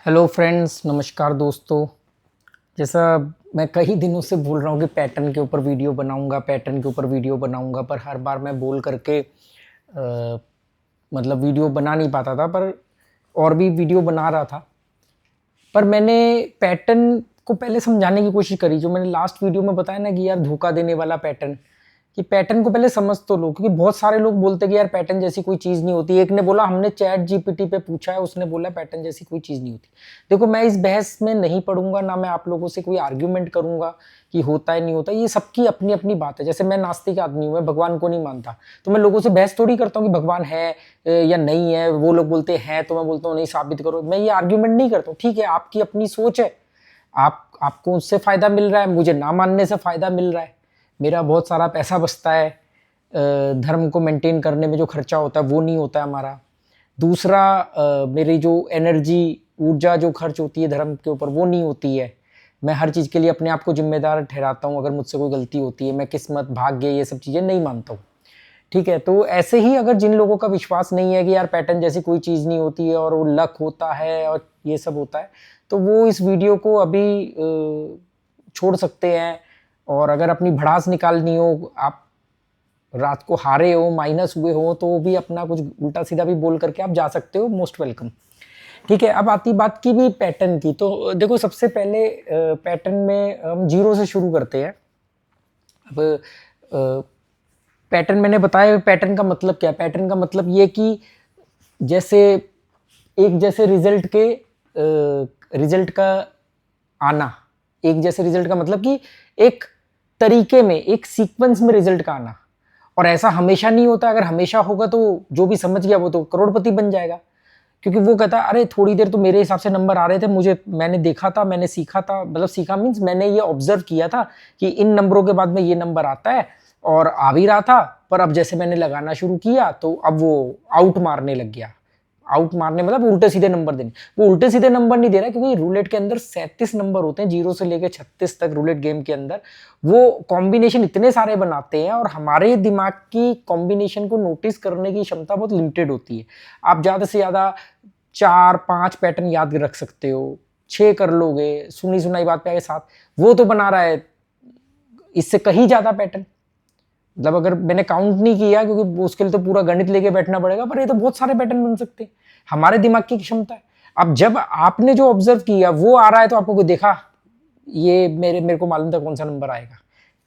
Hello friends, नमस्कार दोस्तों। जैसा मैं कई दिनों से बोल रहा हूँ कि पैटर्न के ऊपर वीडियो बनाऊँगा, पैटर्न के ऊपर वीडियो बनाऊँगा, पर हर बार मैं बोल करके मतलब वीडियो बना नहीं पाता था, पर और भी वीडियो बना रहा था। पर मैंने पैटर्न को पहले समझाने की कोशिश करी, जो मैंने लास्ट वीडियो में बताया ना कि यार धोखा देने वाला पैटर्न, कि पैटर्न को पहले समझ तो लो, क्योंकि बहुत सारे लोग बोलते हैं कि यार पैटर्न जैसी कोई चीज़ नहीं होती। एक ने बोला हमने चैट जीपीटी पे पूछा है, उसने बोला पैटर्न जैसी कोई चीज़ नहीं होती। देखो, मैं इस बहस में नहीं पढ़ूंगा, ना मैं आप लोगों से कोई आर्ग्यूमेंट करूंगा कि होता है नहीं होता। ये सबकी अपनी अपनी बात है। जैसे मैं नास्तिक आदमी हूँ, मैं भगवान को नहीं मानता, तो मैं लोगों से बहस थोड़ी करता हूँ कि भगवान है या नहीं है। वो लोग बोलते हैं तो मैं बोलता हूँ नहीं, साबित करो। मैं ये आर्ग्यूमेंट नहीं करता हूँ। ठीक है, आपकी अपनी सोच है, आपको उससे फायदा मिल रहा है, मुझे ना मानने से फायदा मिल रहा है। मेरा बहुत सारा पैसा बचता है, धर्म को मेंटेन करने में जो खर्चा होता है वो नहीं होता है हमारा। दूसरा, मेरी जो एनर्जी, ऊर्जा जो खर्च होती है धर्म के ऊपर, वो नहीं होती है। मैं हर चीज़ के लिए अपने आप को जिम्मेदार ठहराता हूँ। अगर मुझसे कोई गलती होती है, मैं किस्मत, भाग्य, ये सब चीज़ें नहीं मानता हूँ। ठीक है, तो ऐसे ही अगर जिन लोगों का विश्वास नहीं है कि यार पैटर्न जैसी कोई चीज़ नहीं होती है और वो लक होता है और ये सब होता है, तो वो इस वीडियो को अभी छोड़ सकते हैं। और अगर अपनी भड़ास निकालनी हो, आप रात को हारे हो, माइनस हुए हो, तो भी अपना कुछ उल्टा सीधा भी बोल करके आप जा सकते हो। Most welcome. ठीक है, अब आती बात की भी पैटर्न की। तो देखो, सबसे पहले पैटर्न में हम जीरो से शुरू करते हैं। अब पैटर्न मैंने बताया, पैटर्न का मतलब क्या है। पैटर्न का मतलब ये कि जैसे एक जैसे रिजल्ट का आना। एक जैसे रिजल्ट का मतलब कि एक तरीके में, एक सीक्वेंस में रिजल्ट का आना। और ऐसा हमेशा नहीं होता। अगर हमेशा होगा तो जो भी समझ गया वो तो करोड़पति बन जाएगा, क्योंकि वो कहता है अरे थोड़ी देर तो मेरे हिसाब से नंबर आ रहे थे, मैंने देखा था, मैंने सीखा था। मतलब सीखा मीन्स मैंने ये ऑब्जर्व किया था कि इन नंबरों के बाद में ये नंबर आता है, और आ भी रहा था। पर अब जैसे मैंने लगाना शुरू किया तो अब वो आउट मारने लग गया। आउट मारने मतलब उल्टे सीधे नंबर देने। वो उल्टे सीधे नंबर नहीं दे रहा, क्योंकि रूलेट के अंदर 37 नंबर होते हैं, 0 से लेकर 36 तक। रूलेट गेम के अंदर वो कॉम्बिनेशन इतने सारे बनाते हैं, और हमारे दिमाग की कॉम्बिनेशन को नोटिस करने की क्षमता बहुत लिमिटेड होती है। आप ज़्यादा से ज़्यादा 4-5 पैटर्न याद रख सकते हो, 6 कर लोगे, सुनी सुनाई बात पे आगे 7। वो तो बना रहा है इससे कहीं ज़्यादा पैटर्न। मतलब अगर मैंने काउंट नहीं किया, क्योंकि उसके लिए तो पूरा गणित लेके बैठना पड़ेगा, पर ये तो बहुत सारे पैटर्न बन सकते हैं। हमारे दिमाग की क्षमता है। अब जब आपने जो ऑब्जर्व किया वो आ रहा है, तो आपको कोई देखा, ये मेरे को मालूम था कौन सा नंबर आएगा।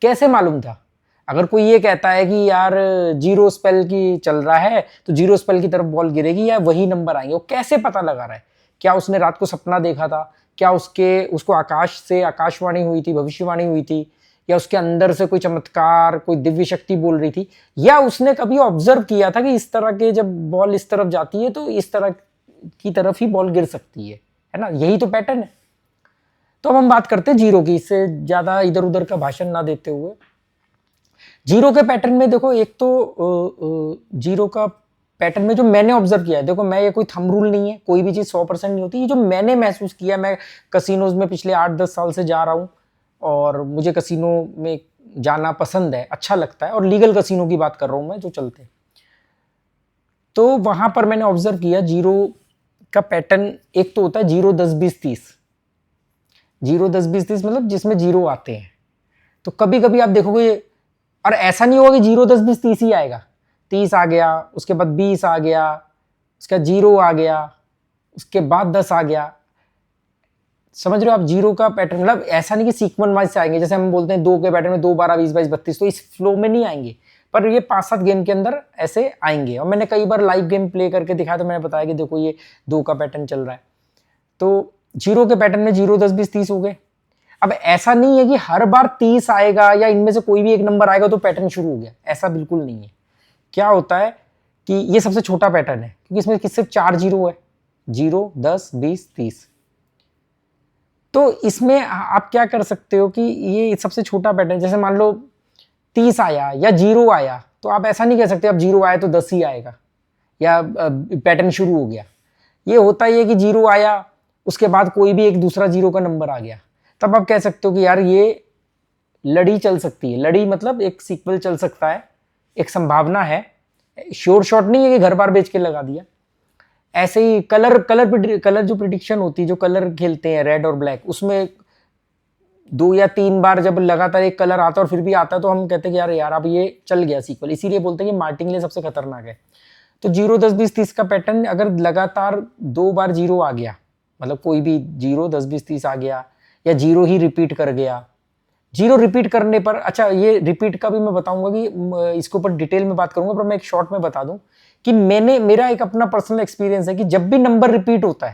कैसे मालूम था? अगर कोई ये कहता है कि यार जीरो स्पेल की चल रहा है, तो जीरो स्पेल की तरफ बॉल गिरेगी या वही नंबर आएंगे, वो कैसे पता लगा रहा है? क्या उसने रात को सपना देखा था? क्या उसको आकाश से आकाशवाणी हुई थी, भविष्यवाणी हुई थी, या उसके अंदर से कोई चमत्कार, कोई दिव्य शक्ति बोल रही थी, या उसने कभी ऑब्जर्व किया था कि इस तरह के जब बॉल इस तरफ जाती है तो इस तरह की तरफ ही बॉल गिर सकती है ना? यही तो पैटर्न है। तो अब हम बात करते हैं जीरो की, इससे ज्यादा इधर उधर का भाषण ना देते हुए। जीरो के पैटर्न में देखो, एक तो जीरो का पैटर्न में जो मैंने ऑब्जर्व किया है, देखो मैं, ये कोई थंब रूल नहीं है, कोई भी चीज 100% नहीं होती। ये जो मैंने महसूस किया, मैं कसिनोज में पिछले 8-10 साल से जा रहा हूँ, और मुझे कसिनो में जाना पसंद है, अच्छा लगता है। और लीगल कसिनो की बात कर रहा हूँ मैं, जो चलते हैं। तो वहां पर मैंने ऑब्जर्व किया जीरो का पैटर्न। एक तो होता है 0-10-20-30। 0-10-20-30 मतलब जिसमें जीरो आते हैं। तो कभी कभी आप देखोगे, और ऐसा नहीं होगा कि 0-10-20-30 ही आएगा। 30 आ गया, उसके बाद 20 आ गया, उसका 0 आ गया, उसके बाद 10 आ गया। समझ रहे हो आप? जीरो का पैटर्न मतलब ऐसा नहीं कि सीक्वेंस वाइज से आएंगे। जैसे हम बोलते हैं 2 के पैटर्न में 2, 12, 20, 22, 32, तो इस फ्लो में नहीं आएंगे, पर ये 5-7 गेम के अंदर ऐसे आएंगे। और मैंने कई बार लाइव गेम प्ले करके दिखाया, तो मैंने बताया कि देखो ये 2 का पैटर्न चल रहा है। तो जीरो के पैटर्न में 0-10-20-30 हो गए। अब ऐसा नहीं है कि हर बार 30 आएगा या इनमें से कोई भी एक नंबर आएगा तो पैटर्न शुरू हो गया, ऐसा बिल्कुल नहीं है। क्या होता है कि ये सबसे छोटा पैटर्न है, क्योंकि इसमें सिर्फ 4 जीरो है, 0, 10, 20, 30। तो इसमें आप क्या कर सकते हो कि ये सबसे छोटा पैटर्न, जैसे मान लो 30 आया या 0 आया, तो आप ऐसा नहीं कह सकते अब 0 आया तो 10 ही आएगा या पैटर्न शुरू हो गया। ये होता ही है कि 0 आया, उसके बाद कोई भी एक दूसरा 0 का नंबर आ गया, तब आप कह सकते हो कि यार ये लड़ी चल सकती है। लड़ी मतलब एक सीक्वल चल सकता है, एक संभावना है, श्योर शॉट नहीं है कि घर बार बेच के लगा दिया। ऐसे ही कलर जो प्रिडिक्शन होती है, जो कलर खेलते हैं रेड और ब्लैक, उसमें 2 या 3 बार जब लगातार एक कलर आता है और फिर भी आता है तो हम कहते हैं कि यार अब ये चल गया सीक्वल, इसीलिए बोलते हैं कि मार्टिंगले सबसे खतरनाक है। तो 0 10 20 30 का पैटर्न अगर लगातार 2 बार 0 आ गया, मतलब कोई भी 0 10 20 30 आ गया, या 0 ही रिपीट कर गया, 0 रिपीट करने पर, अच्छा ये रिपीट का भी मैं बताऊंगा कि इसके ऊपर डिटेल में बात करूंगा, पर मैं एक शॉर्ट में बता दूं कि मेरा एक अपना पर्सनल एक्सपीरियंस है कि जब भी नंबर रिपीट होता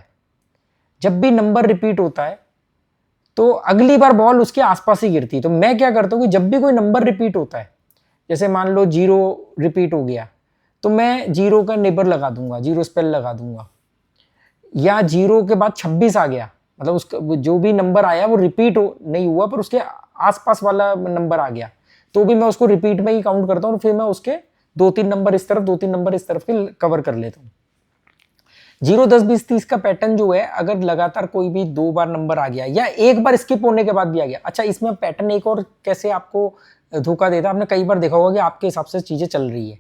है तो अगली बार बॉल उसके आसपास ही गिरती है। तो मैं क्या करता हूं कि जब भी कोई नंबर रिपीट होता है, जैसे मान लो 0 रिपीट हो गया, तो मैं 0 का नेबर लगा दूंगा, 0 स्पेल लगा दूंगा। या 0 के बाद 26 आ गया, मतलब उसका जो भी नंबर आया वो रिपीट नहीं हुआ पर उसके आसपास वाला नंबर आ गया, तो भी मैं उसको रिपीट में ही काउंट करता हूँ और फिर मैं उसके 2-3 नंबर इस तरफ 2-3 नंबर इस तरफ के कवर कर लेता हूँ। 0 10 20 30 का पैटर्न जो है, अगर लगातार कोई भी 2 बार नंबर आ गया या एक बार स्किप होने के बाद भी आ गया, अच्छा इसमें पैटर्न एक और कैसे आपको धोखा देता है, आपने कई बार देखा होगा कि आपके हिसाब से चीजें चल रही है,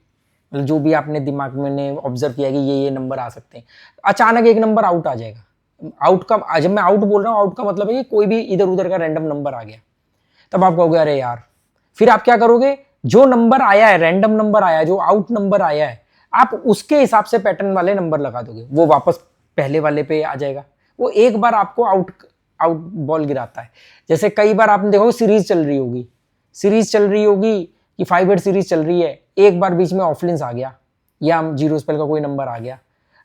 मतलब जो भी आपने दिमाग में ऑब्जर्व किया कि ये नंबर आ सकते हैं, अचानक एक नंबर आउट आ जाएगा। आउट का, जब मैं आउट बोल रहा हूँ, आउट का मतलब है कि कोई भी इधर उधर का रैंडम नंबर आ गया, तब आप कहोगे अरे यार, फिर आप क्या करोगे, जो नंबर आया है, रैंडम नंबर आया है, जो आउट नंबर आया है, आप उसके हिसाब से पैटर्न वाले नंबर लगा दोगे, वो वापस पहले वाले पे आ जाएगा। वो एक बार आपको आउट बॉल गिराता है। जैसे कई बार आपने देखो सीरीज चल रही होगी कि 5-8 सीरीज चल रही है, एक बार बीच में ऑफलेंस आ गया या 0 स्पेल का कोई नंबर आ गया,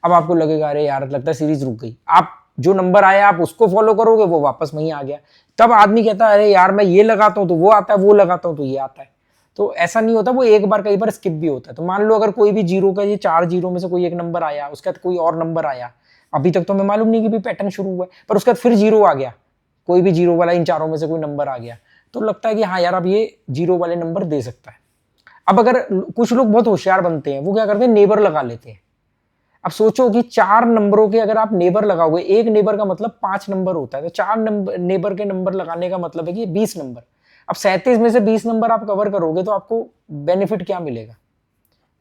अब आपको लगेगा अरे यार लगता है सीरीज रुक गई, आप जो नंबर आया आप उसको फॉलो करोगे, वो वापस वहीं आ गया, तब आदमी कहता है अरे यार मैं ये लगाता हूं तो वो आता है, वो लगाता हूं तो ये आता है। तो ऐसा नहीं होता, वो एक बार कई बार स्किप भी होता है। तो मान लो अगर कोई भी 0 का, ये 4 0 में से कोई एक नंबर आया, उसके बाद कोई और नंबर आया, अभी तक तो हमें मालूम नहीं कि भी पैटर्न शुरू हुआ है, पर उसके बाद फिर 0 आ गया, कोई भी 0 वाला इन चारों में से कोई नंबर आ गया, तो लगता है कि हाँ यार अब ये 0 वाले नंबर दे सकता है। अब अगर कुछ लोग बहुत होशियार बनते हैं, वो क्या करते हैं, नेबर लगा लेते हैं। अब सोचो कि 4 नंबरों के अगर आप नेबर लगाओगे, एक नेबर का मतलब 5 नंबर होता है, तो 4 नेबर के नंबर लगाने का मतलब है कि 20 नंबर। अब 37 में से 20 नंबर आप कवर करोगे तो आपको बेनिफिट क्या मिलेगा,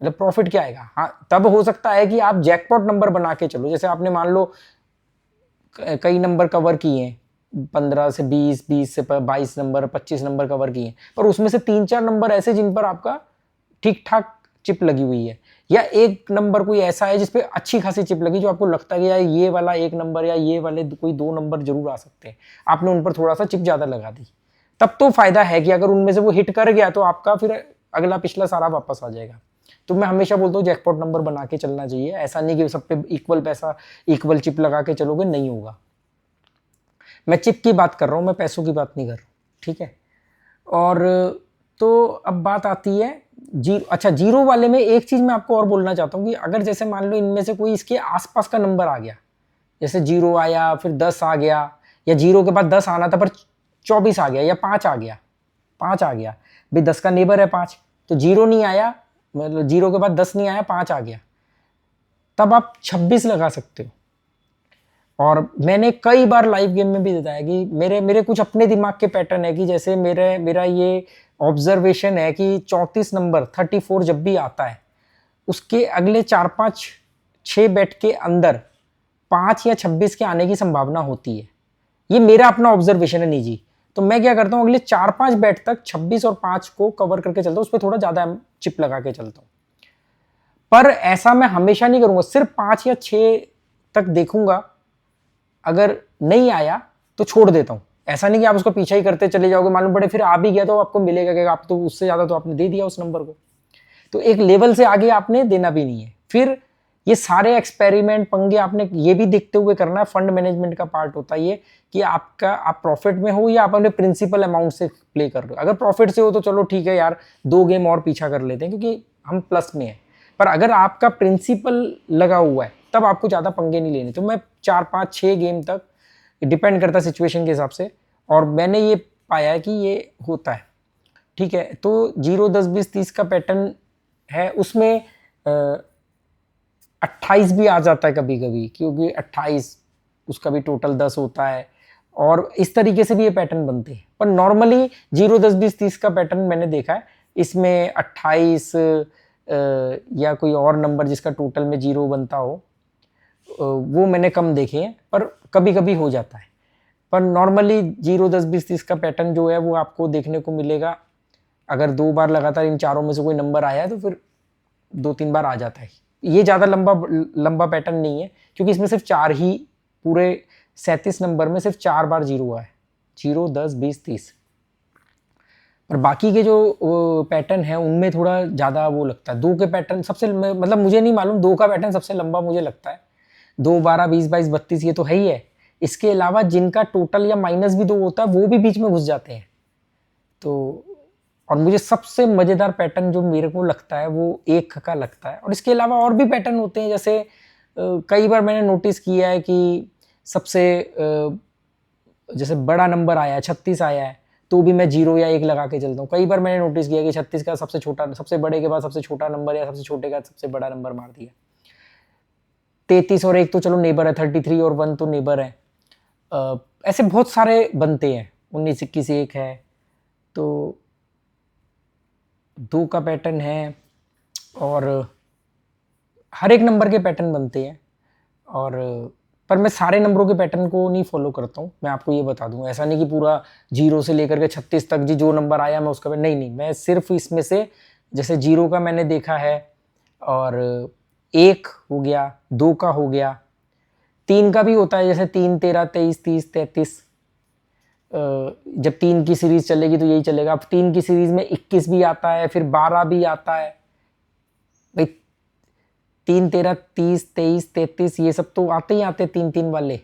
मतलब प्रॉफिट क्या आएगा। हाँ, तब हो सकता है कि आप जैकपॉट नंबर बना के चलो, जैसे आपने मान लो कई नंबर कवर किए हैं, 15 से 20, 20 से 22 नंबर, 25 नंबर कवर किए, पर उसमें से 3-4 नंबर ऐसे जिन पर आपका ठीक ठाक चिप लगी हुई है, या एक नंबर कोई ऐसा है जिसपे अच्छी खासी चिप लगी, जो आपको लगता है कि यार ये वाला एक नंबर या ये वाले कोई 2 नंबर जरूर आ सकते हैं, आपने उन पर थोड़ा सा चिप ज्यादा लगा दी, तब तो फायदा है कि अगर उनमें से वो हिट कर गया तो आपका फिर अगला पिछला सारा वापस आ जाएगा। तो मैं हमेशा बोलता हूँ जैकपॉट नंबर बना के चलना चाहिए, ऐसा नहीं कि सब पे इक्वल पैसा, इक्वल चिप लगा के चलोगे, नहीं होगा। मैं चिप की बात कर रहा हूँ, मैं पैसों की बात नहीं कर रहा हूँ, ठीक है। और तो अब बात आती है अच्छा 0 वाले में एक चीज मैं आपको और बोलना चाहता हूँ कि अगर जैसे मान लो इनमें से कोई इसके आसपास का नंबर आ गया, जैसे 0 आया, फिर 10 आ गया, या 0 के बाद 10 आना था पर 24 आ गया, या 5 आ गया, भाई 10 का नेबर है 5, तो 0 नहीं आया, मतलब 0 के बाद 10 नहीं आया, 5 आ गया, तब आप 26 लगा सकते हो। और मैंने कई बार लाइव गेम में भी बताया कि मेरे कुछ अपने दिमाग के पैटर्न है कि जैसे मेरा ये ऑब्जर्वेशन है कि 34 नंबर 34 जब भी आता है, उसके अगले 4-5-6 बेट के अंदर 5 या 26 के आने की संभावना होती है। ये मेरा अपना ऑब्जर्वेशन है निजी। तो मैं क्या करता हूँ, अगले 4-5 बेट तक 26 और 5 को कवर करके चलता हूँ, उस पर थोड़ा ज्यादा चिप लगा के चलता हूँ। पर ऐसा मैं हमेशा नहीं करूंगा, सिर्फ 5 या 6 तक देखूंगा, अगर नहीं आया तो छोड़ देता हूं। ऐसा नहीं कि आप उसका पीछा ही करते चले जाओगे, मालूम पड़े फिर आ भी गया तो आपको मिलेगा कि आप तो उससे ज्यादा तो आपने दे दिया उस नंबर को। तो एक लेवल से आगे आपने देना भी नहीं है। फिर ये सारे एक्सपेरिमेंट पंगे आपने ये भी देखते हुए करना है, फंड मैनेजमेंट का पार्ट होता है ये कि आप प्रॉफिट में हो या आप अपने प्रिंसिपल अमाउंट से प्ले कर रहे हो। अगर प्रॉफिट से हो तो चलो ठीक है यार, 2 गेम और पीछा कर लेते हैं क्योंकि हम प्लस में है। पर अगर आपका प्रिंसिपल लगा हुआ है तब आपको ज्यादा पंगे नहीं लेने। तो मैं 4-5-6 गेम तक, डिपेंड करता है सिचुएशन के हिसाब से, और मैंने ये पाया है कि ये होता है, ठीक है। तो 0 10 20 30 का पैटर्न है, उसमें 28 भी आ जाता है कभी कभी, क्योंकि 28 उसका भी टोटल 10 होता है, और इस तरीके से भी ये पैटर्न बनते हैं। पर नॉर्मली 0 10 20 30 का पैटर्न मैंने देखा है, इसमें 28 या कोई और नंबर जिसका टोटल में 0 बनता हो, वो मैंने कम देखे हैं, पर कभी कभी हो जाता है। पर नॉर्मली 0, 10, 20, 30 का पैटर्न जो है वो आपको देखने को मिलेगा। अगर 2 बार लगातार इन चारों में से कोई नंबर आया है तो फिर 2-3 बार आ जाता है। ये ज़्यादा लंबा पैटर्न नहीं है, क्योंकि इसमें सिर्फ 4 ही, पूरे 37 नंबर में सिर्फ 4 बार 0 आया है, 0, 10, 20, 30। और बाकी के जो पैटर्न है उनमें थोड़ा ज़्यादा वो लगता है। 2 के पैटर्न सबसे, मतलब मुझे नहीं मालूम, 2 का पैटर्न सबसे लंबा मुझे लगता है। 2, 12, 20, 22, 32 ये तो है ही है। इसके अलावा जिनका टोटल या माइनस भी 2 होता है वो भी बीच में घुस जाते हैं। तो और मुझे सबसे मज़ेदार पैटर्न जो मेरे को लगता है वो 1 का लगता है। और इसके अलावा और भी पैटर्न होते हैं, जैसे कई बार मैंने नोटिस किया है कि सबसे जैसे बड़ा नंबर आया है, 36 आया है, तो भी मैं 0 या 1 लगा के चलता हूँ। कई बार मैंने नोटिस किया कि 36 का सबसे छोटा, सबसे बड़े के बाद सबसे छोटा नंबर या सबसे छोटे का सबसे बड़ा नंबर मार दिया। 33 और 1 तो चलो नेबर है, 33 और 1 तो नेबर है। ऐसे बहुत सारे बनते हैं। 19, 21, 1 है, तो 2 का पैटर्न है, और हर एक नंबर के पैटर्न बनते हैं। और पर मैं सारे नंबरों के पैटर्न को नहीं फॉलो करता हूँ, मैं आपको ये बता दूँ। ऐसा नहीं कि पूरा 0 से लेकर के 36 तक जी जो नंबर आया मैं उसका, नहीं, मैं सिर्फ इसमें से जैसे 0 का मैंने देखा है, और 1 हो गया, 2 का हो गया, 3 का भी होता है, जैसे 3, 13, 23, 30, 33। जब 3 की सीरीज चलेगी तो यही चलेगा। अब 3 की सीरीज में 21 भी आता है, फिर 12 भी आता है। भाई 3, 13, 30, 23, 33 ये सब तो आते ही आते 3-3 वाले,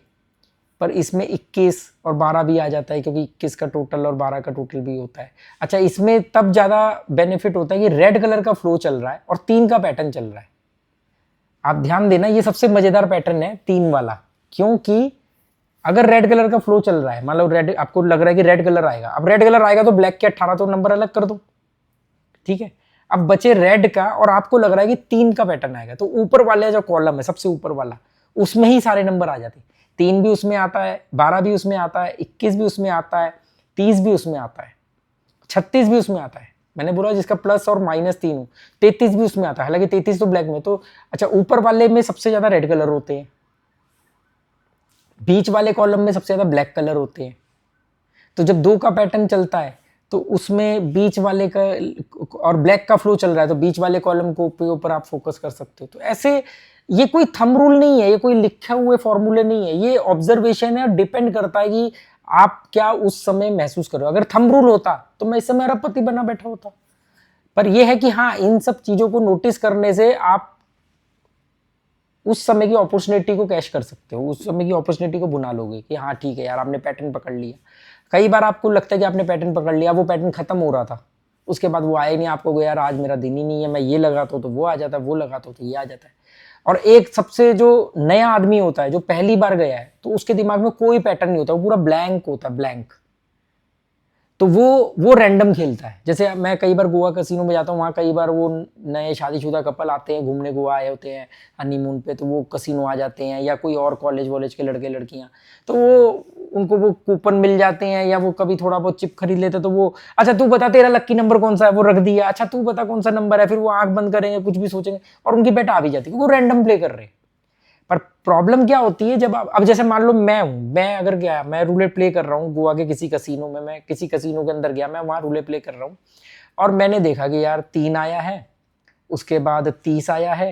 पर इसमें 21 और 12 भी आ जाता है, क्योंकि 21 का टोटल और 12 का टोटल भी होता है। अच्छा, इसमें तब ज़्यादा बेनिफिट होता है कि रेड कलर का फ्लो चल रहा है और 3 का पैटर्न चल रहा है। आप ध्यान देना, ये सबसे मज़ेदार पैटर्न है 3 वाला, क्योंकि अगर रेड कलर का फ्लो चल रहा है, मान लो रेड, आपको लग रहा है कि रेड कलर आएगा, अब रेड कलर आएगा तो ब्लैक के 18 तो नंबर अलग कर दो, ठीक है। अब बचे रेड का, और आपको लग रहा है कि 3 का पैटर्न आएगा, तो ऊपर वाले जो कॉलम है सबसे ऊपर वाला, उसमें ही सारे नंबर आ जाते हैं। 3 भी उसमें आता है, 12 भी उसमें आता है, 21 भी उसमें आता है, 30 भी उसमें आता है, 36 भी उसमें आता है। मैंने बोला जिसका प्लस और माइनस 3 हो, 33 भी उसमें आता है, हालांकि 33 तो ब्लैक में। तो अच्छा, ऊपर वाले में सबसे ज्यादा रेड कलर होते हैं, बीच वाले कॉलम में सबसे ज्यादा ब्लैक कलर होते हैं। तो जब 2 का पैटर्न चलता है तो उसमें बीच वाले का और ब्लैक का फ्लो चल रहा है, तो बीच वाले कॉलम को ऊपर आप फोकस कर सकते हो। तो ऐसे, ये कोई थंब रूल नहीं है, ये कोई लिखे हुए फॉर्मूले नहीं है, ये ऑब्जर्वेशन है, डिपेंड करता है कि आप क्या उस समय महसूस कर रहे हो। अगर थंब रूल होता तो मैं इस समय अरबपति बना बैठा होता। पर यह है कि हाँ, इन सब चीजों को नोटिस करने से आप उस समय की अपॉर्चुनिटी को कैश कर सकते हो, उस समय की अपॉर्चुनिटी को बुना लोगे कि हाँ ठीक है यार, आपने पैटर्न पकड़ लिया। कई बार आपको लगता है कि आपने पैटर्न पकड़ लिया, वो पैटर्न खत्म हो रहा था, उसके बाद वो आए नहीं, आपको यार आज मेरा दिन ही नहीं है, मैं ये लगाता हूँ तो वो आ जाता है, वो लगाता हूँ तो ये आ जाता है। और एक सबसे जो नया आदमी होता है, जो पहली बार गया है, तो उसके दिमाग में कोई पैटर्न नहीं होता, वो पूरा ब्लैंक होता है, ब्लैंक। तो वो रैंडम खेलता है। जैसे मैं कई बार गोवा कैसीनो में जाता हूँ, वहाँ कई बार वो नए शादीशुदा कपल आते हैं, घूमने गोवा आए होते हैं हनीमून पे, तो वो कैसीनो आ जाते हैं, या कोई और कॉलेज वॉलेज के लड़के लड़कियाँ, तो वो उनको वो कूपन मिल जाते हैं, या वो कभी थोड़ा बहुत चिप खरीद लेते, तो वो अच्छा तू बता तेरा लक्की नंबर कौन सा है, वो रख दिया, अच्छा तू बता कौन सा नंबर है, फिर वो आंख बंद करेंगे, कुछ भी सोचेंगे, और उनकी बेट आ भी जाती है, वो रैंडम प्ले कर रहे हैं। पर प्रॉब्लम क्या होती है, जब अब जैसे मान लो मैं हूं, मैं अगर गया, मैं रूलेट प्ले कर रहा हूँ गोवा के किसी कसीनो में, मैं किसी कसीनो के अंदर गया, मैं वहां रूलेट प्ले कर रहा हूँ, और मैंने देखा कि यार 3 आया है, उसके बाद 30 आया है,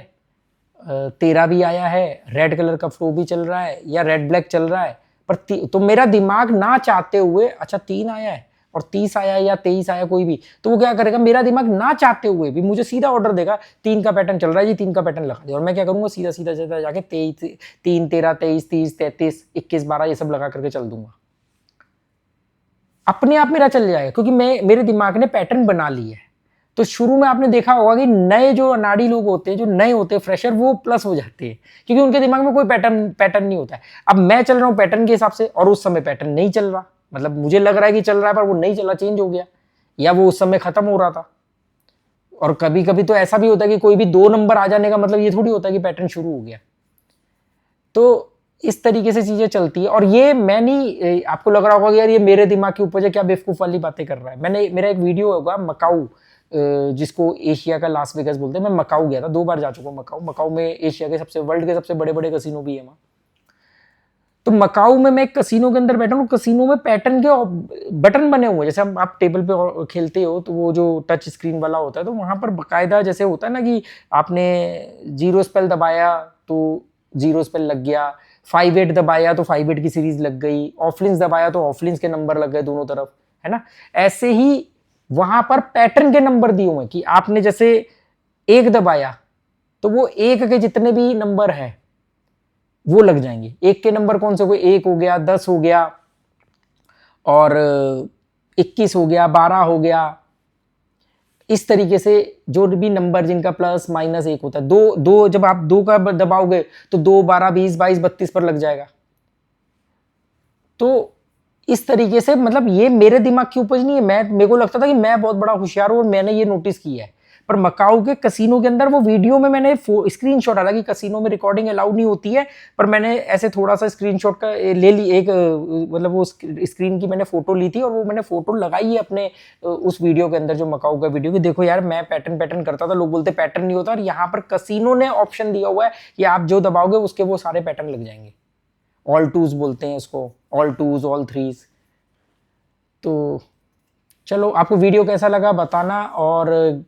13 भी आया है, रेड कलर का फ्लो भी चल रहा है, या रेड ब्लैक चल रहा है, पर तो मेरा दिमाग ना चाहते हुए, अच्छा 3 आया है और 30 आया या 23 आया कोई भी, तो वो क्या करेगा, मेरा दिमाग ना चाहते हुए भी मुझे सीधा ऑर्डर देगा, 3 का पैटर्न चल रहा है जी, 3 का पैटर्न लगा दे, और मैं क्या करूंगा, सीधा सीधा सीधा जाके 3, 13, 23, 30, 33, 21, 12 ये सब लगा करके चल दूंगा। अपने आप मेरा चल जाएगा, क्योंकि मेरे दिमाग ने पैटर्न बना लिया है। तो शुरू में आपने देखा होगा कि नए जो अनाड़ी लोग होते हैं, जो नए होते हैं फ्रेशर, वो प्लस हो जाते हैं, क्योंकि उनके दिमाग में कोई पैटर्न नहीं होता है। अब मैं चल रहा हूं पैटर्न के हिसाब से, और उस समय पैटर्न नहीं चल रहा, मतलब मुझे लग रहा है कि चल रहा है पर वो नहीं चला, चेंज हो गया, या वो उस समय खत्म हो रहा था। और कभी कभी तो ऐसा भी होता है कि कोई भी 2 नंबर आ जाने का मतलब ये थोड़ी होता है कि पैटर्न शुरू हो गया। तो इस तरीके से चीजें चलती है। और ये मैं नहीं, आपको लग रहा होगा कि यार ये मेरे दिमाग की उपज है, क्या बेवकूफ वाली बातें कर रहा है। मेरा एक वीडियो होगा मकाऊ, जिसको एशिया का लास वेगास बोलते हैं। मैं मकाऊ गया था, 2 बार जा चुका हूँ मकाऊ। मकाऊ में एशिया के वर्ल्ड के सबसे बड़े बड़े कसिनो भी है वहाँ। तो मकाऊ में मैं एक कसिनो के अंदर बैठा हूँ। कसिनो में पैटर्न के बटन बने हुए हैं, जैसे आप टेबल पे खेलते हो तो वो जो टच स्क्रीन वाला होता है, तो वहाँ पर बाकायदा जैसे होता है ना कि आपने 0 स्पेल दबाया तो 0 स्पेल लग गया, 5-8 दबाया तो 5-8 की सीरीज लग गई, ऑफलिंस दबाया तो ऑफलिंस के नंबर लग गए दोनों तरफ, है ना। ऐसे ही वहां पर पैटर्न के नंबर दिए हुए कि आपने जैसे 1 दबाया तो वो 1 के जितने भी नंबर है वो लग जाएंगे। 1 के नंबर कौन से, कोई 1 हो गया, 10 हो गया, और 21 हो गया, 12 हो गया। इस तरीके से जो भी नंबर जिनका प्लस माइनस 1 होता है, दो जब आप 2 का दबाओगे तो 2, 12, 20, 22, 32 पर लग जाएगा। तो इस तरीके से, मतलब ये मेरे दिमाग की उपज नहीं है, मेरे को लगता था कि मैं बहुत बड़ा होशियार हूं और मैंने ये नोटिस किया है। पर मकाऊ के कसिनो के अंदर वो वीडियो में मैंने स्क्रीनशॉट, हालांकि कसिनो में रिकॉर्डिंग अलाउड नहीं होती है, पर मैंने ऐसे थोड़ा सा स्क्रीनशॉट का ले ली, एक मतलब वो स्क्रीन की मैंने फोटो ली थी और वो मैंने फोटो लगाई है अपने उस वीडियो के अंदर, जो मकाऊ का वीडियो, कि देखो यार मैं पैटर्न करता था। लोग बोलते पैटर्न नहीं होता, और यहाँ पर कसिनो ने ऑप्शन दिया हुआ है कि आप जो दबाओगे उसके वो सारे पैटर्न लग जाएंगे। ऑल टूज बोलते हैं इसको, ऑल टूज, ऑल थ्रीज। तो चलो, आपको वीडियो कैसा लगा बताना, और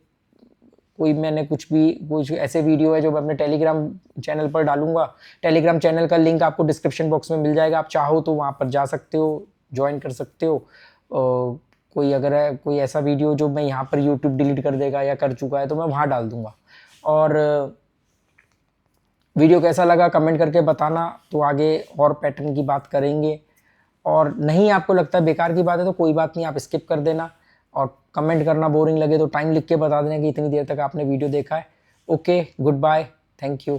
कोई मैंने कुछ ऐसे वीडियो है जो मैं अपने टेलीग्राम चैनल पर डालूंगा। टेलीग्राम चैनल का लिंक आपको डिस्क्रिप्शन बॉक्स में मिल जाएगा, आप चाहो तो वहाँ पर जा सकते हो, ज्वाइन कर सकते हो। कोई अगर है कोई ऐसा वीडियो जो मैं यहाँ पर यूट्यूब डिलीट कर देगा या कर चुका है तो मैं वहाँ डाल दूंगा। और वीडियो कैसा लगा कमेंट करके बताना, तो आगे और पैटर्न की बात करेंगे। और नहीं आपको लगता है बेकार की बात है तो कोई बात नहीं, आप स्किप कर देना, और कमेंट करना बोरिंग लगे तो टाइम लिख के बता देना कि इतनी देर तक आपने वीडियो देखा है। Okay, goodbye, thank you.